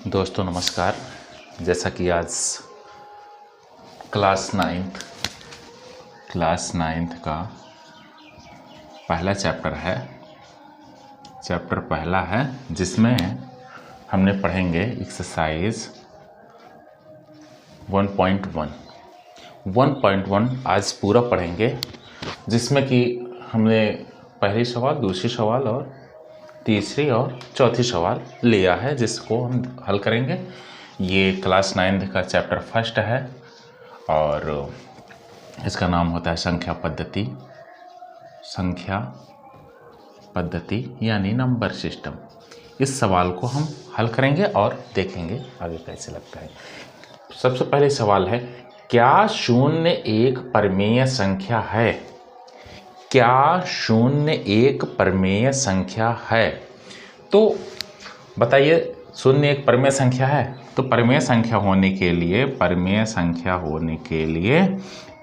दोस्तों नमस्कार। जैसा कि आज क्लास नाइन्थ का पहला चैप्टर है, चैप्टर पहला है जिसमें हमने पढ़ेंगे एक्सरसाइज 1.1 आज पूरा पढ़ेंगे, जिसमें कि हमने पहली सवाल, दूसरी सवाल और तीसरी और चौथी सवाल लिया है, जिसको हम हल करेंगे। ये क्लास 9 का चैप्टर फर्स्ट है और इसका नाम होता है संख्या पद्धति यानी नंबर सिस्टम। इस सवाल को हम हल करेंगे और देखेंगे आगे कैसे लगता है। सबसे पहले सवाल है, क्या शून्य एक परिमेय संख्या है? क्या शून्य एक परिमेय संख्या है? तो बताइए, शून्य एक परिमेय संख्या है? तो परिमेय संख्या होने के लिए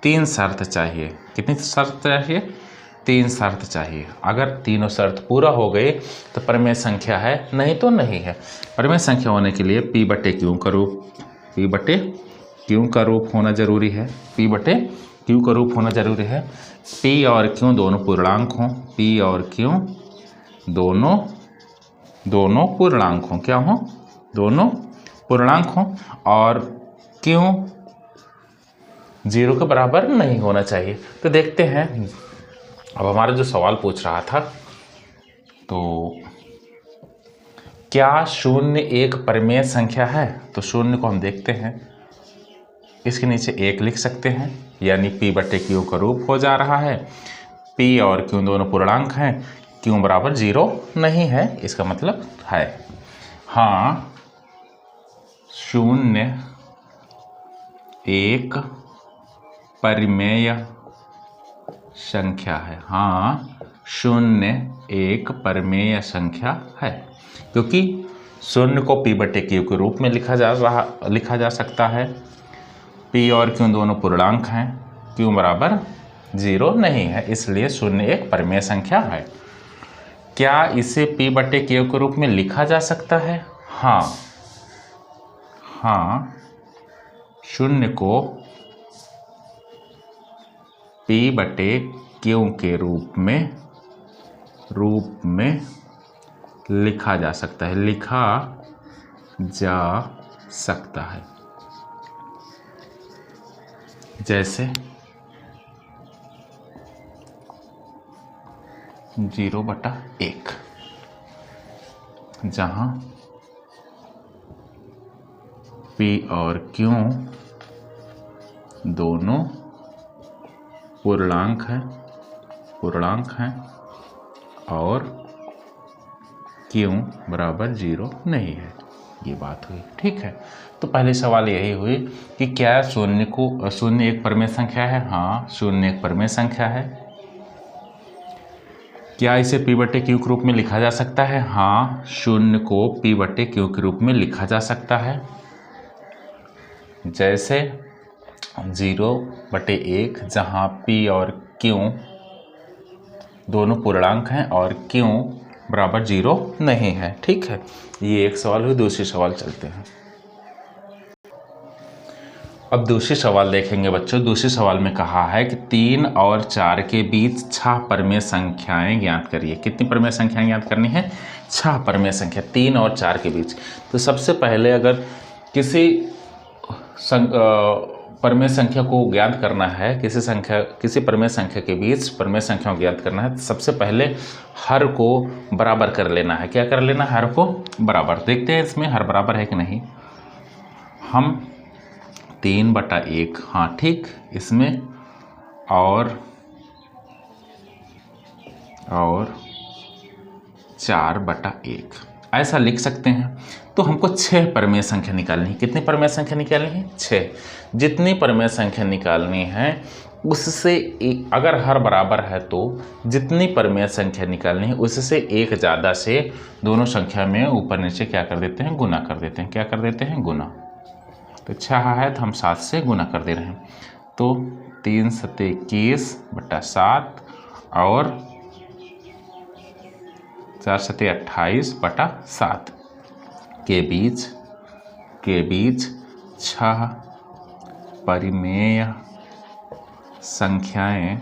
तीन शर्त चाहिए। कितनी शर्त चाहिए? तीन शर्त चाहिए। अगर तीनों शर्त पूरा हो गए तो परिमेय संख्या है, नहीं तो नहीं है। परिमेय संख्या होने के लिए P बटे Q का रूप होना जरूरी है। P बटे Q का रूप होना जरूरी है। P और Q दोनों पूर्णांक हों। P और Q दोनों पूर्णांक हों। क्या हों? दोनों पूर्णांक हों। और Q 0 के बराबर नहीं होना चाहिए। तो देखते हैं, अब हमारा जो सवाल पूछ रहा था, तो क्या शून्य एक परिमेय संख्या है? तो शून्य को हम देखते हैं, इसके नीचे एक लिख सकते हैं, यानी P बटे Q का रूप हो जा रहा है। P और Q दोनों पूर्णांक हैं। Q बराबर 0 नहीं है, इसका मतलब है हाँ शून्य एक परिमेय संख्या है। हाँ, शून्य एक परिमेय संख्या है, क्योंकि शून्य को P बटे Q के रूप में लिखा जा सकता है। P और Q दोनों पूर्णांक हैं। Q बराबर 0 नहीं है, इसलिए शून्य एक परिमेय संख्या है। क्या इसे P बटे Q के रूप में लिखा जा सकता है? हाँ, शून्य को P बटे Q के रूप में लिखा जा सकता है। जैसे 0/1, जहाँ P और Q दोनों पूर्णांक हैं और Q बराबर 0 नहीं है। ये बात हुई, ठीक है। तो पहले सवाल यही हुई कि क्या शून्य एक परिमेय संख्या है? हाँ, शून्य एक परिमेय संख्या है। क्या इसे P बटे Q के रूप में लिखा जा सकता है? हाँ, शून्य को P बटे Q के रूप में लिखा जा सकता है। जैसे 0/1, जहाँ P और Q दोनों पूर्णांक हैं और Q बराबर 0 नहीं है, ठीक है। ये एक सवाल हुई। दूसरी सवाल चलते हैं। अब दूसरी सवाल देखेंगे बच्चों। दूसरी सवाल में कहा है कि 3 और 4 के बीच 6 परिमेय संख्याएं ज्ञात करिए। कितनी परिमेय संख्याएं ज्ञात करनी है? 6 परिमेय संख्या 3 और 4 के बीच। तो सबसे पहले अगर किसी परिमेय संख्या को ज्ञात करना है, किसी परिमेय संख्या के बीच परिमेय संख्या को ज्ञात करना है, तो सबसे पहले हर को बराबर कर लेना है। क्या कर लेना? हर को बराबर। देखते हैं इसमें हर बराबर है कि नहीं। हम 3/1, हाँ ठीक, इसमें और 4/1 ऐसा लिख सकते हैं। तो हमको 6 परिमेय संख्या निकालनी है। कितनी परिमेय संख्या निकालनी है? 6। जितनी परिमेय संख्या निकालनी है उससे अगर हर बराबर है तो जितनी परिमेय संख्या निकालनी है उससे एक ज़्यादा से दोनों संख्या में ऊपर नीचे क्या कर देते हैं? गुना कर देते हैं। क्या कर देते हैं? गुना। तो 6 है तो हम 7 से गुना कर दे रहे हैं। तो 3 × 21/7 और 4 × 28/7 के बीच के बीच 6 परिमेय संख्याएं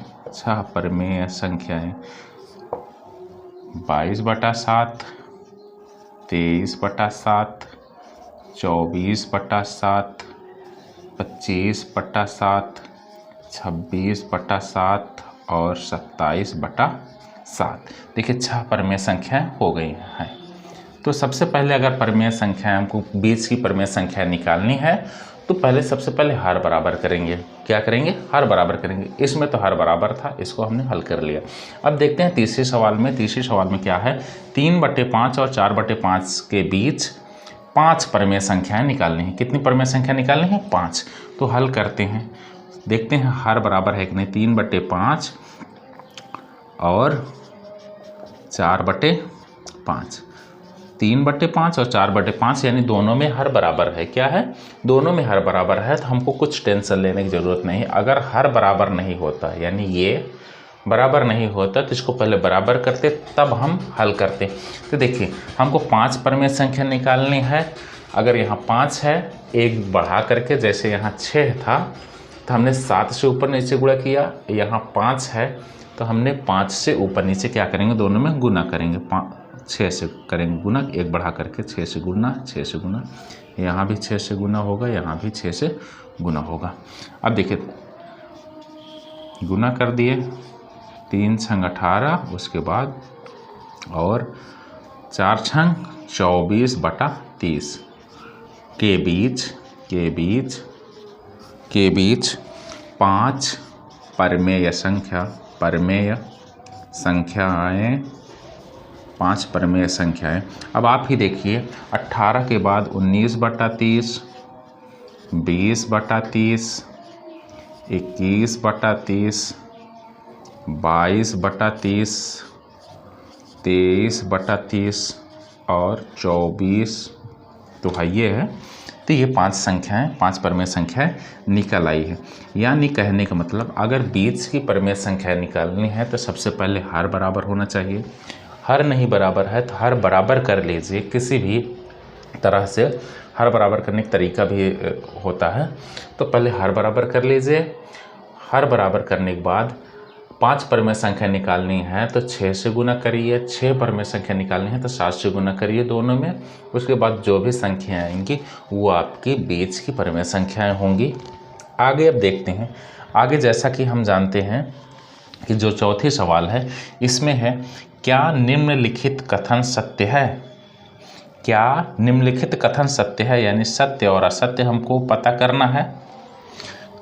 22/7, 23/7, 24/7, 25/7, 26/7 और 27/7। देखिए 6 परिमेय संख्याएं हो गई हैं। तो सबसे पहले अगर परिमेय संख्या हमको बीच की परिमेय संख्या निकालनी है तो पहले सबसे पहले हर बराबर करेंगे। क्या करेंगे? हर बराबर करेंगे। इसमें तो हर बराबर था, इसको हमने हल कर लिया। अब देखते हैं तीसरे सवाल में क्या है। 3/5 और 4/5 के बीच 5 परिमेय संख्याएं निकालनी है। कितनी परिमेय संख्या निकालनी है? 5। तो हल करते हैं, देखते हैं हर बराबर है कि नहीं। 3/5 और 4/5, 3/5 और 4/5 यानी दोनों में हर बराबर है। क्या है? दोनों में हर बराबर है, तो हमको कुछ टेंशन लेने की ज़रूरत नहीं। अगर हर बराबर नहीं होता यानी ये बराबर नहीं होता तो इसको पहले बराबर करते तब हम हल करते। तो देखिए हमको 5 परिमेय संख्या निकालनी है। अगर यहाँ 5 है, एक बढ़ा करके, जैसे यहाँ 6 था तो हमने 7 से ऊपर नीचे गुणा किया। यहाँ 5 है तो हमने 5 से ऊपर नीचे क्या करेंगे? दोनों में गुना करेंगे। 6 से करेंगे गुना, एक बढ़ा करके 6 से गुना, 6 से गुना, यहाँ भी 6 से गुना होगा, यहाँ भी 6 से गुना होगा। अब देखिए गुना कर दिए, 3 छंग 18, उसके बाद और 4 छंग 24/30 के बीच 5 परिमेय संख्याएं 5 परिमेय संख्याएं। अब आप ही देखिए 18 के बाद 19/30, 20/30, 21/30, 22/30, 23/30 और 24 तो है ये है। तो ये 5 संख्याएं, 5 परिमेय संख्याएं निकल आई है। यानी कहने का मतलब अगर बीच की परिमेय संख्या निकालनी है तो सबसे पहले हर बराबर होना चाहिए। हर नहीं बराबर है तो हर बराबर कर लीजिए। किसी भी तरह से हर बराबर करने का तरीका भी होता है। तो पहले हर बराबर कर लीजिए। हर बराबर करने के बाद 5 परिमेय संख्या निकालनी है तो 6 से गुना करिए। 6 परिमेय संख्या निकालनी है तो 7 से गुना करिए दोनों में। उसके बाद जो भी संख्याएं आएंगी वो आपकी बीच की परिमेय संख्याएं होंगी। आगे अब देखते हैं। आगे जैसा कि हम जानते हैं कि जो चौथी सवाल है इसमें है, क्या निम्नलिखित कथन सत्य है? क्या निम्नलिखित कथन सत्य है? यानी सत्य और असत्य हमको पता करना है।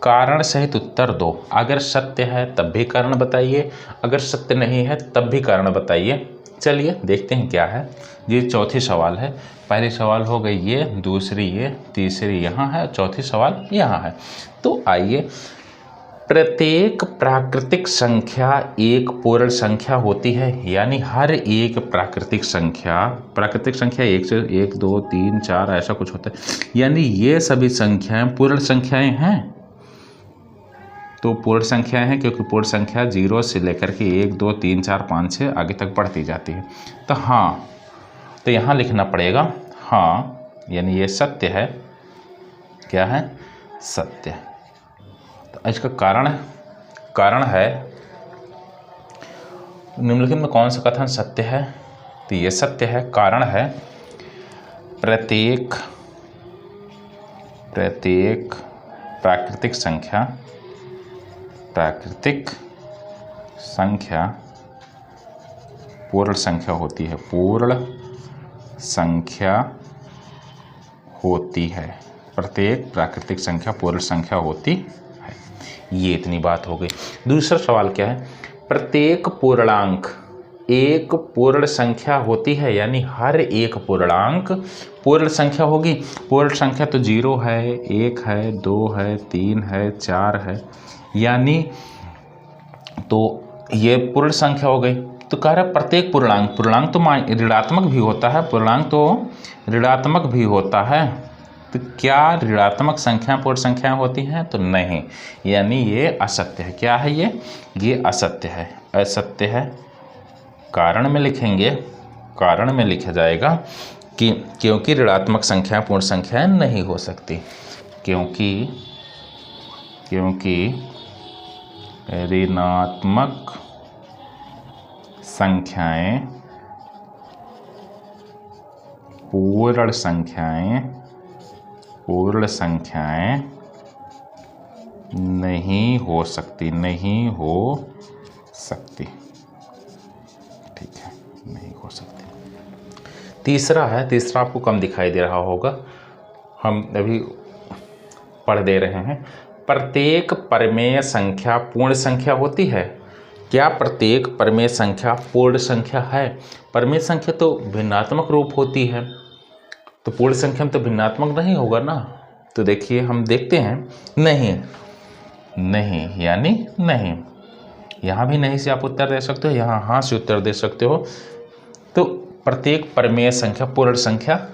कारण सहित उत्तर दो। अगर सत्य है तब भी कारण बताइए, अगर सत्य नहीं है तब भी कारण बताइए। चलिए देखते हैं क्या है। ये चौथी सवाल है। पहली सवाल हो गई ये, दूसरी ये, तीसरी यहाँ है, चौथी सवाल यहाँ है। तो आइए, प्रत्येक प्राकृतिक संख्या एक पूर्ण संख्या होती है। यानी हर एक प्राकृतिक संख्या 1 से 1, 2, 3, 4 ऐसा कुछ होता है। यानी ये सभी संख्याएं पूर्ण संख्याएं हैं। तो पूर्ण संख्याएं हैं क्योंकि पूर्ण संख्या 0 से लेकर के 1, 2, 3, 4, 5, 6 आगे तक बढ़ती जाती है। तो हाँ, तो यहाँ लिखना पड़ेगा हाँ, यानी ये सत्य है। क्या है? सत्य। तो इसका कारण है निम्नलिखित में कौन सा कथन सत्य है? तो ये सत्य है। कारण है प्रत्येक प्राकृतिक संख्या पूर्ण संख्या होती है। प्रत्येक प्राकृतिक संख्या पूर्ण संख्या होती है। ये इतनी बात हो गई। दूसरा सवाल क्या है? प्रत्येक पूर्णांक एक पूर्ण संख्या होती है। यानी हर एक पूर्णांक पूर्ण संख्या होगी। पूर्ण संख्या तो 0 है, 1 है, 2 है, 3 है, 4 है, यानी तो ये पूर्ण संख्या हो गई। तो कह रहा है प्रत्येक पूर्णांक तो ऋणात्मक भी होता है। पूर्णांक तो ऋणात्मक भी होता है। तो क्या ऋणात्मक संख्या पूर्ण संख्याएं होती हैं? तो नहीं, यानी ये असत्य है। क्या है ये असत्य है। असत्य है। कारण में लिखेंगे, कारण में लिखा जाएगा क्योंकि ऋणात्मक संख्याएं पूर्ण संख्याएं नहीं हो सकती, क्योंकि ऋणात्मक संख्याएं पूर्ण संख्याएं नहीं हो सकती, ठीक है, नहीं हो सकती। तीसरा आपको कम दिखाई दे रहा होगा, हम अभी पढ़ दे रहे हैं। प्रत्येक परमेय संख्या पूर्ण संख्या होती है। क्या प्रत्येक परमेय संख्या पूर्ण संख्या है? परमेय संख्या तो भिन्नात्मक रूप होती है, तो पूर्ण संख्या में तो भिन्नात्मक नहीं होगा ना। तो देखिए हम देखते हैं, नहीं यानी नहीं। यहाँ भी नहीं से आप उत्तर दे सकते हो, यहाँ हाँ से उत्तर दे सकते हो। तो प्रत्येक परमेय संख्या पूर्ण संख्या।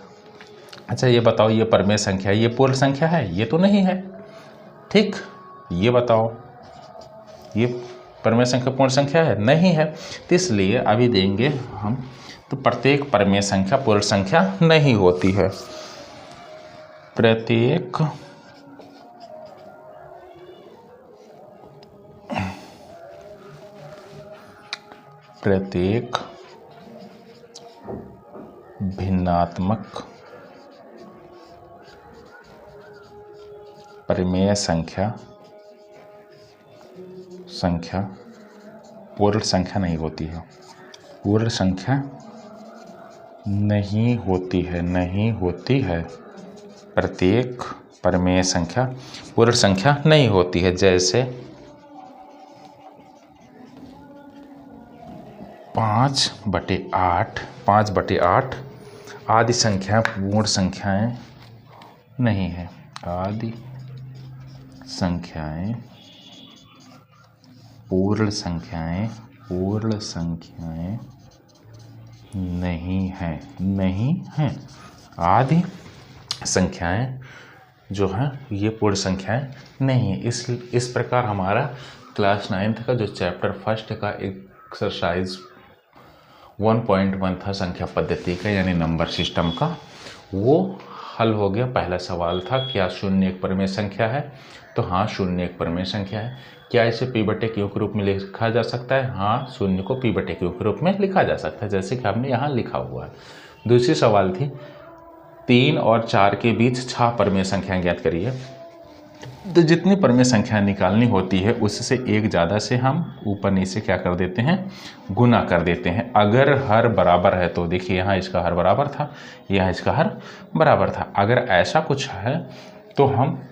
अच्छा ये बताओ, ये परमेय संख्या ये पूर्ण संख्या है? ये तो नहीं है। ठीक, ये बताओ, ये परमेय संख्या पूर्ण संख्या है? नहीं है। तो इसलिए अभी देंगे हम, तो प्रत्येक परमेय संख्या पूर्ण संख्या नहीं होती है। प्रत्येक भिन्नात्मक परमेय संख्या पूर्ण संख्या नहीं होती है, पूर्ण संख्या नहीं होती है। प्रत्येक परमेय संख्या पूर्ण संख्या नहीं होती है। जैसे 5/8 आदि संख्या पूर्ण संख्याएं नहीं है। आदि संख्याएं पूर्ण संख्याएं नहीं है। आदि संख्याएं जो हैं ये पूर्ण संख्याएं नहीं है। इस प्रकार हमारा क्लास 9th का जो चैप्टर फर्स्ट का एक्सरसाइज 1.1 था संख्या पद्धति का यानी नंबर सिस्टम का, वो हल हो गया। पहला सवाल था क्या शून्य एक परमेय संख्या है? तो हाँ, शून्य एक परमेय संख्या है। क्या इसे p/q के रूप में लिखा जा सकता है? हाँ, शून्य को p/q के रूप में लिखा जा सकता है, जैसे कि हमने यहाँ लिखा हुआ है। दूसरी सवाल थी 3 और 4 के बीच 6 परमेय संख्याएं ज्ञात करिए। तो जितनी परमेय संख्या निकालनी होती है उससे एक ज़्यादा से हम ऊपर नीचे क्या कर देते हैं, गुना कर देते हैं। अगर हर बराबर है तो देखिए यहाँ इसका हर बराबर था, यहाँ इसका हर बराबर था। अगर ऐसा कुछ है तो हम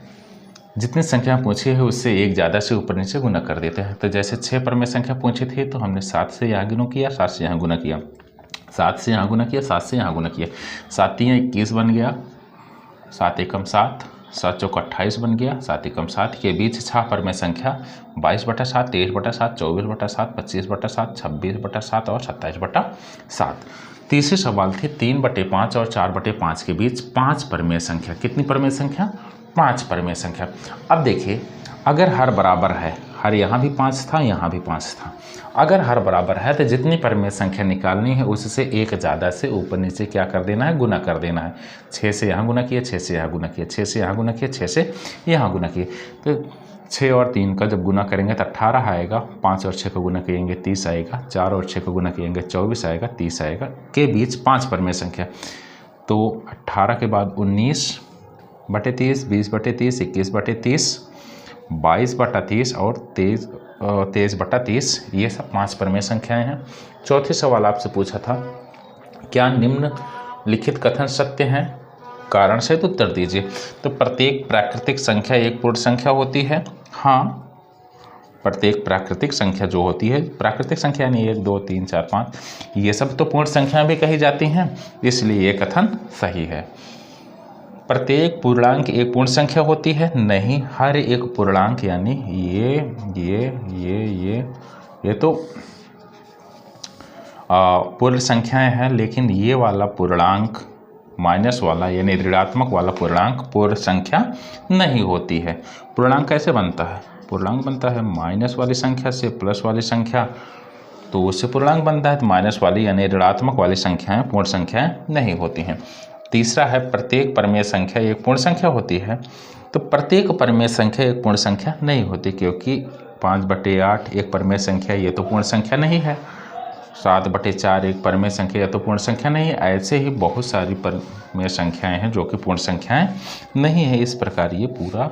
जितनी संख्या पूछी है उससे एक ज़्यादा से ऊपर नीचे गुना कर देते हैं। तो जैसे 6 परमेय संख्या पूछी थी तो हमने 7 से यहाँ गुना किया, 7 से यहाँ गुना किया, 7 से यहाँ गुना किया, 7 से यहाँ गुना किया, 7 × 21 बन गया, 7 × 7, 7 × 28 बन गया। 7 × 7 के बीच 6 परमेय संख्या 22/7, 23/7, 24/7, 25/7, 26/7 और 27/7। तीसरी सवाल थी 3/5 और 4/5 के बीच 5 परमेय संख्या। कितनी परमेय संख्या? 5 परमेय संख्या। अब देखिए अगर हर बराबर है, हर यहाँ भी 5 था, यहाँ भी 5 था, अगर हर बराबर है तो जितनी परमेय संख्या निकालनी है उससे एक ज़्यादा से ऊपर नीचे क्या कर देना है, गुना कर देना है। 6 से यहाँ गुना किया, 6 से यहाँ गुना किया, 6 से यहाँ गुना किया, 6 से यहाँ गुना किए। तो 6 और 3 का जब गुना करेंगे तो 18 आएगा, 5 और 6 को गुना करेंगे 30 आएगा, 4 और 6 को गुना करेंगे 24 आएगा, 30 आएगा, के बीच 5 परमेय संख्या। तो 18 के बाद 19/30, 20/30, 21/30, 22/30 और 23/30, ये सब 5 परमेय संख्याएं हैं। चौथी सवाल आपसे पूछा था क्या निम्नलिखित कथन सत्य हैं? कारण सहित उत्तर दीजिए। तो प्रत्येक प्राकृतिक संख्या एक पूर्ण संख्या होती है। हाँ, प्रत्येक प्राकृतिक संख्या जो होती है, प्राकृतिक संख्या यानी 1, 2, 3, 4, 5, ये सब तो पूर्ण संख्या भी कही जाती हैं, इसलिए ये कथन सही है। प्रत्येक पूर्णांक एक पूर्ण संख्या होती है? नहीं, हर एक पूर्णांक यानी ये तो पूर्ण संख्याएं हैं, लेकिन ये वाला पूर्णांक माइनस वाला यानी ऋणात्मक वाला पूर्णांक पूर्ण संख्या नहीं होती है। पूर्णांक कैसे बनता है? पूर्णांक बनता है माइनस वाली संख्या से प्लस वाली संख्या तो उससे पूर्णांक बनता है। तो माइनस वाली यानी ऋणात्मक वाली संख्याएं पूर्ण संख्याएं नहीं होती हैं। तीसरा है प्रत्येक परिमेय संख्या एक पूर्ण संख्या होती है। तो प्रत्येक परिमेय संख्या एक पूर्ण संख्या नहीं होती, क्योंकि 5/8 एक परिमेय संख्या, ये तो पूर्ण संख्या नहीं है। 7/4 एक परिमेय संख्या, यह तो पूर्ण संख्या नहीं है। ऐसे ही बहुत सारी परिमेय संख्याएं हैं जो कि पूर्ण संख्याएं नहीं है। इस प्रकार ये पूरा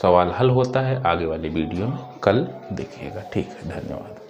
सवाल हल होता है। आगे वाली वीडियो में कल देखिएगा। ठीक है, धन्यवाद।